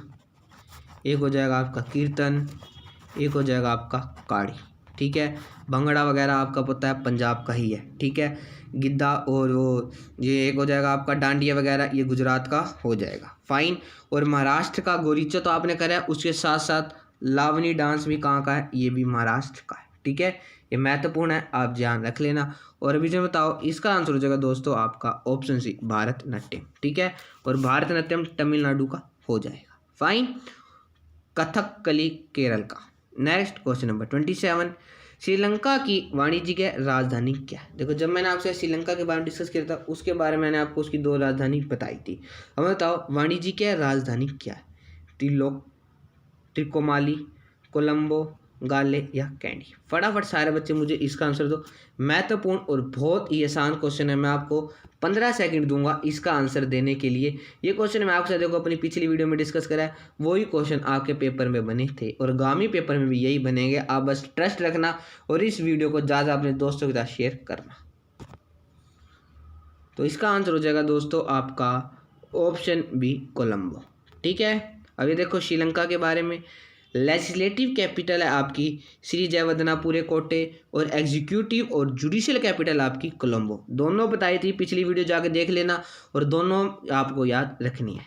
एक हो जाएगा आपका कीर्तन, एक हो जाएगा आपका काड़ी, ठीक है। भंगड़ा वगैरह आपका पता है पंजाब का ही है, ठीक है। गिद्धा और वो ये एक हो जाएगा आपका डांडिया वगैरह, ये गुजरात का हो जाएगा, फाइन। और महाराष्ट्र का गोरीचा तो आपने करा है, उसके साथ साथ लावनी डांस भी कहाँ का है, ये भी महाराष्ट्र का है, ठीक है। ये महत्वपूर्ण है, आप ध्यान रख लेना। और अभी जो बताओ इसका आंसर हो जाएगा दोस्तों आपका ऑप्शन सी भारतनाट्यम, ठीक है। और भारतनाट्यम तमिलनाडु का हो जाएगा, फाइन। कथकली केरल का। नेक्स्ट क्वेश्चन नंबर 27, श्रीलंका की वाणिज्यिक राजधानी क्या है। देखो जब मैंने आपसे श्रीलंका के बारे में डिस्कस किया था उसके बारे में मैंने आपको उसकी 2 राजधानी बताई थी। अब बताओ वाणिज्यिक राजधानी क्या है। त्रिकोमाली, कोलंबो, गाले या कैंडी। फटाफट सारे बच्चे मुझे इसका आंसर दो। महत्वपूर्ण और बहुत ही आसान क्वेश्चन है, मैं आपको 15 सेकंड दूंगा इसका आंसर देने के लिए। ये क्वेश्चन मैं आपके साथ देखो अपनी पिछली वीडियो में डिस्कस करा है, वही क्वेश्चन आपके पेपर में बने थे और आगामी पेपर में भी यही बनेंगे। आप बस ट्रस्ट रखना और इस वीडियो को ज़्यादा अपने दोस्तों के साथ शेयर करना। तो इसका आंसर हो जाएगा दोस्तों आपका ऑप्शन बी कोलंबो, ठीक है। अभी देखो श्रीलंका के बारे में, लेजिस्लेटिव कैपिटल है आपकी श्री जयवर्धनापुरे कोटे और एग्जीक्यूटिव और जुडिशियल कैपिटल आपकी कोलंबो। दोनों बताई थी पिछली वीडियो, जाके देख लेना और दोनों आपको याद रखनी है।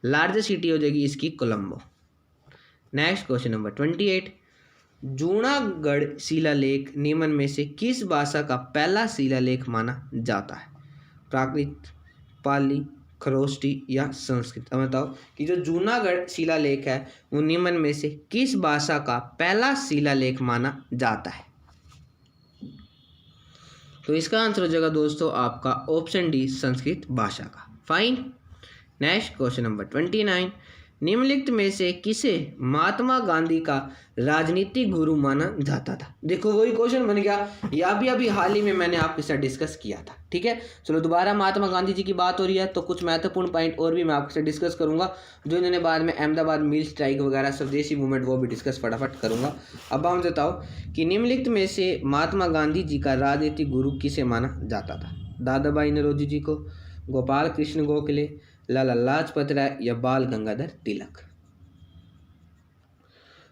लार्जेस्ट सिटी हो जाएगी इसकी Colombo. Next question number 28, Junagadh शिलालेख निम्न में से किस भाषा का पहला शिलालेख माना जाता है। प्राकृत, पाली, खरोष्टी या संस्कृत। अब बताओ कि जो जूनागढ़ शिलालेख है वो निम्न में से किस भाषा का पहला शिलालेख माना जाता है। तो इसका आंसर हो जाएगा दोस्तों आपका ऑप्शन डी संस्कृत भाषा का, फाइन। नेक्स्ट क्वेश्चन नंबर 29, निम्नलिखित में से किसे महात्मा गांधी का राजनीतिक गुरु माना जाता था। देखो वही क्वेश्चन बन गया, या भी अभी हाल ही में मैंने आपके साथ डिस्कस किया था, ठीक है। चलो दोबारा महात्मा गांधी जी की बात हो रही है तो कुछ महत्वपूर्ण पॉइंट और भी मैं आपके साथ डिस्कस करूंगा, जो इन्होंने बाद में अहमदाबाद मिल स्ट्राइक वगैरह स्वदेशी मूवमेंट वो भी डिस्कस फटाफट करूंगा। अब हम बताओ कि निम्नलिखित में से महात्मा गांधी जी का राजनीतिक गुरु किसे माना जाता था। दादा भाई नौरोजी जी को, गोपाल कृष्ण गोखले, लाला लाजपत राय या बाल गंगाधर तिलक।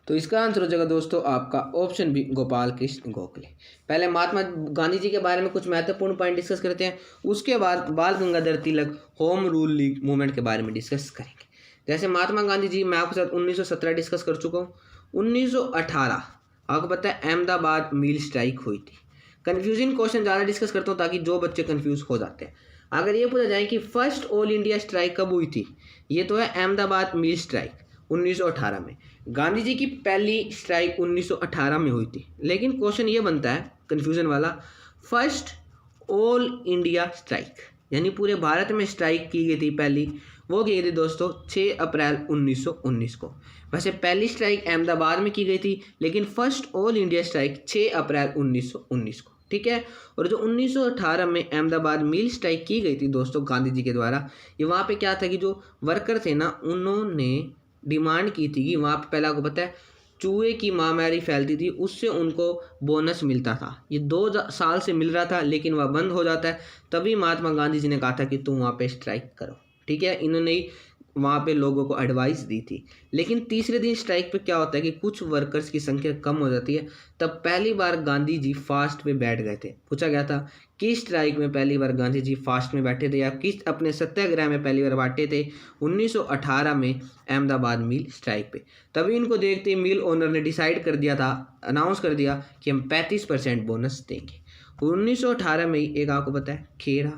तो इसका आंसर हो जाएगा दोस्तों आपका ऑप्शन बी गोपाल कृष्ण गोखले। पहले महात्मा गांधी जी के बारे में कुछ महत्वपूर्ण पॉइंट डिस्कस करते हैं, उसके बाद बाल Gangadhar Tilak home rule league movement के बारे में डिस्कस करेंगे। जैसे महात्मा गांधी जी मैं आपके साथ 1917 डिस्कस कर चुका हूँ। 1918 आपको पता है अहमदाबाद मिल स्ट्राइक हुई थी। कन्फ्यूजन क्वेश्चन ज़्यादा डिस्कस करता हूँ ताकि जो बच्चे कन्फ्यूज हो जाते हैं। अगर ये पूछा जाए कि फर्स्ट ऑल इंडिया स्ट्राइक कब हुई थी, ये तो है अहमदाबाद मिल स्ट्राइक 1918 में। गांधी जी की पहली स्ट्राइक 1918 में हुई थी। लेकिन क्वेश्चन ये बनता है कन्फ्यूजन वाला, फर्स्ट ऑल इंडिया स्ट्राइक यानी पूरे भारत में स्ट्राइक की गई थी पहली, वो की गई थी दोस्तों 6 अप्रैल 1919 को। वैसे पहली स्ट्राइक अहमदाबाद में की गई थी लेकिन फर्स्ट ऑल इंडिया स्ट्राइक 6 अप्रैल 1919 को, ठीक है। और जो 1918 में अहमदाबाद मिल स्ट्राइक की गई थी दोस्तों गांधी जी के द्वारा, ये वहाँ पे क्या था कि जो वर्कर थे ना उन्होंने डिमांड की थी कि वहाँ पे पहले आपको पता है चूहे की महामारी फैलती थी, उससे उनको बोनस मिलता था। ये 2 साल से मिल रहा था लेकिन वह बंद हो जाता है। तभी महात्मा गांधी जी ने कहा था कि तुम वहाँ पे स्ट्राइक करो, ठीक है। इन्होंने ही वहाँ पे लोगों को एडवाइस दी थी। लेकिन तीसरे दिन स्ट्राइक पे क्या होता है कि कुछ वर्कर्स की संख्या कम हो जाती है। तब पहली बार गांधी जी फास्ट पे बैठ गए थे। पूछा गया था किस स्ट्राइक में पहली बार गांधी जी फास्ट में बैठे थे या किस अपने सत्याग्रह में पहली बार बैठे थे? 1918 में अहमदाबाद मिल स्ट्राइक पे। तभी इनको देखते ही मिल ओनर ने डिसाइड कर दिया था, अनाउंस कर दिया कि हम 35% बोनस देंगे। 1918 में ही एक आपको पता है खेड़ा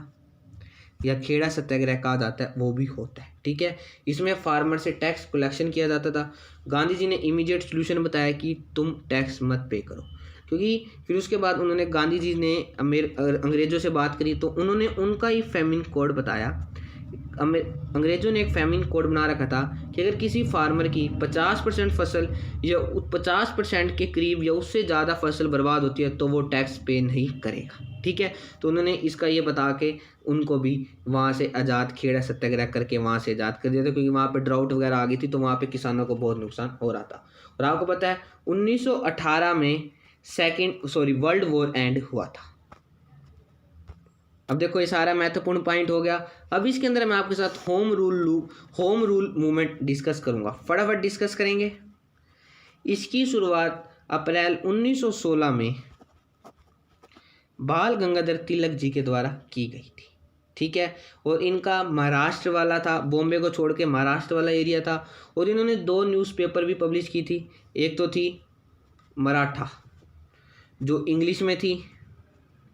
या खेड़ा सत्याग्रह कहा जाता है, वो भी होता है। ठीक है, इसमें फार्मर से टैक्स कलेक्शन किया जाता था। गांधी जी ने इमीडिएट सोल्यूशन बताया कि तुम टैक्स मत पे करो, क्योंकि फिर उसके बाद उन्होंने गांधी जी ने अंग्रेज़ों से बात करी तो उन्होंने उनका ही फेमिन कोड बताया। अंग्रेज़ों ने एक फेमिन कोड बना रखा था कि अगर किसी फार्मर की 50% फसल या 50% के करीब या उससे ज़्यादा फसल बर्बाद होती है तो वो टैक्स पे नहीं करेगा। ठीक है, तो उन्होंने इसका ये बता के उनको भी वहाँ से आज़ाद, खेड़ा सत्याग्रह करके वहाँ से आज़ाद कर दिया था, क्योंकि वहाँ पे ड्राउट वगैरह आ गई थी तो वहाँ पे किसानों को बहुत नुकसान हो रहा था। और आपको पता है 1918 में वर्ल्ड वॉर एंड हुआ था। अब देखो ये सारा महत्वपूर्ण पॉइंट हो गया। अब इसके अंदर मैं आपके साथ होम रूल मूवमेंट डिस्कस करूंगा, फटाफट डिस्कस करेंगे। इसकी शुरुआत अप्रैल 1916 में बाल गंगाधर तिलक जी के द्वारा की गई थी। ठीक है, और इनका महाराष्ट्र वाला था, बॉम्बे को छोड़ के महाराष्ट्र वाला एरिया था। और इन्होंने 2 न्यूज़पेपर भी पब्लिश की थी। एक तो थी मराठा जो इंग्लिश में थी,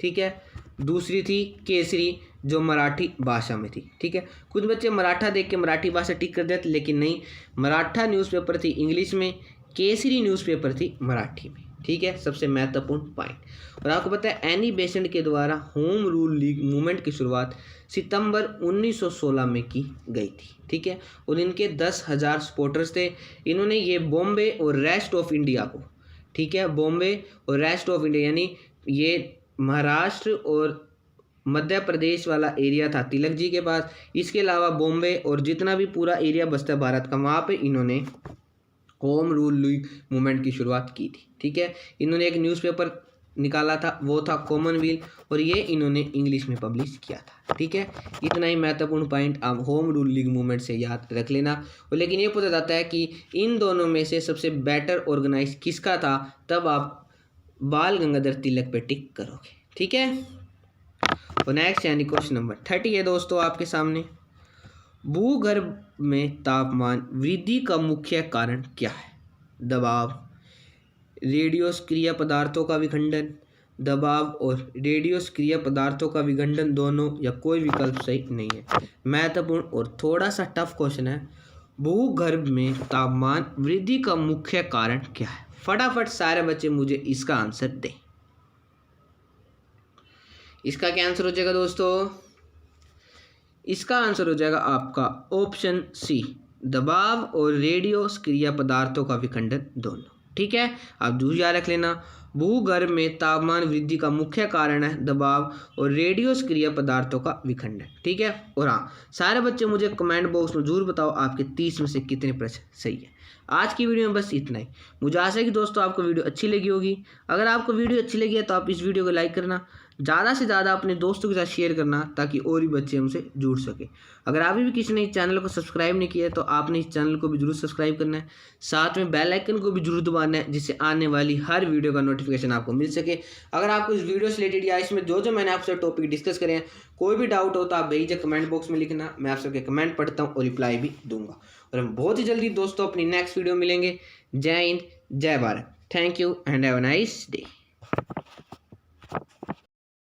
ठीक है, दूसरी थी केसरी जो मराठी भाषा में थी। ठीक है, कुछ बच्चे मराठा देख के मराठी भाषा टिक कर देते, लेकिन नहीं, मराठा न्यूज़पेपर थी इंग्लिश में, केसरी न्यूज़पेपर थी मराठी में। ठीक है, सबसे महत्वपूर्ण पॉइंट। और आपको पता है एनी बेसेंट के द्वारा होम रूल लीग मूवमेंट की शुरुआत सितंबर 1916 में की गई थी। ठीक है, और इनके 10,000 सपोर्टर्स थे। इन्होंने ये बॉम्बे और रेस्ट ऑफ इंडिया को, ठीक है, बॉम्बे और रेस्ट ऑफ इंडिया यानी ये महाराष्ट्र और मध्य प्रदेश वाला एरिया था तिलक जी के पास, इसके अलावा बॉम्बे और जितना भी पूरा एरिया बचता है भारत का, वहाँ पे इन्होंने होम रूल लीग मूवमेंट की शुरुआत की थी। ठीक है, इन्होंने एक न्यूज़पेपर निकाला था, वो था कॉमनवेल्थ, और ये इन्होंने इंग्लिश में पब्लिश किया था। ठीक है, इतना ही महत्वपूर्ण पॉइंट आप होम रूल लीग मूवमेंट से याद रख लेना। और लेकिन ये पूछा जाता है कि इन दोनों में से सबसे बेटर ऑर्गेनाइज किसका था, तब आप बाल गंगाधर तिलक पे टिक करोगे। ठीक है, और नेक्स्ट यानी क्वेश्चन नंबर 30 है दोस्तों आपके सामने। भूगर्भ में तापमान वृद्धि का मुख्य कारण क्या है? दबाव, रेडियोस्क्रिय पदार्थों का विखंडन, दबाव और रेडियोस्क्रिय पदार्थों का विखंडन दोनों, या कोई विकल्प सही नहीं है। महत्वपूर्ण और थोड़ा सा टफ क्वेश्चन है। भूगर्भ में तापमान वृद्धि का मुख्य कारण क्या है? फटाफट सारे बच्चे मुझे इसका आंसर दें। इसका क्या आंसर हो जाएगा दोस्तों? इसका आंसर हो जाएगा आपका ऑप्शन सी, दबाव और रेडियोस्क्रिय पदार्थों का विखंडन दोनों। ठीक है, आप दूसरी याद रख लेना, भूगर्भ में तापमान वृद्धि का मुख्य कारण है दबाव और रेडियोस्क्रिय पदार्थों का विखंडन। ठीक है, और हाँ, सारे बच्चे मुझे कमेंट बॉक्स में जरूर बताओ आपके 30 में से कितने प्रश्न सही है। आज की वीडियो में बस इतना ही। मुझे आशा है कि दोस्तों आपको वीडियो अच्छी लगी होगी। अगर आपको वीडियो अच्छी लगी है तो आप इस वीडियो को लाइक करना, ज़्यादा से ज़्यादा अपने दोस्तों के साथ शेयर करना, ताकि और भी बच्चे हमसे जुड़ सके। अगर अभी भी किसी ने इस चैनल को सब्सक्राइब नहीं किया है तो आपने इस चैनल को भी जरूर सब्सक्राइब करना है, साथ में बेल आइकन को भी जरूर दबाना है, जिससे आने वाली हर वीडियो का नोटिफिकेशन आपको मिल सके। अगर आपको इस वीडियो से रिलेटेड या इसमें जो मैंने आपसे टॉपिक डिस्कस करे हैं कोई भी डाउट हो तो आप बेझिझक कमेंट बॉक्स में लिखना, मैं आप सबके कमेंट पढ़ता हूँ और रिप्लाई भी दूंगा। और हम बहुत ही जल्दी दोस्तों अपनी नेक्स्ट वीडियो मिलेंगे। जय हिंद, जय Bharat, thank you and have a nice day.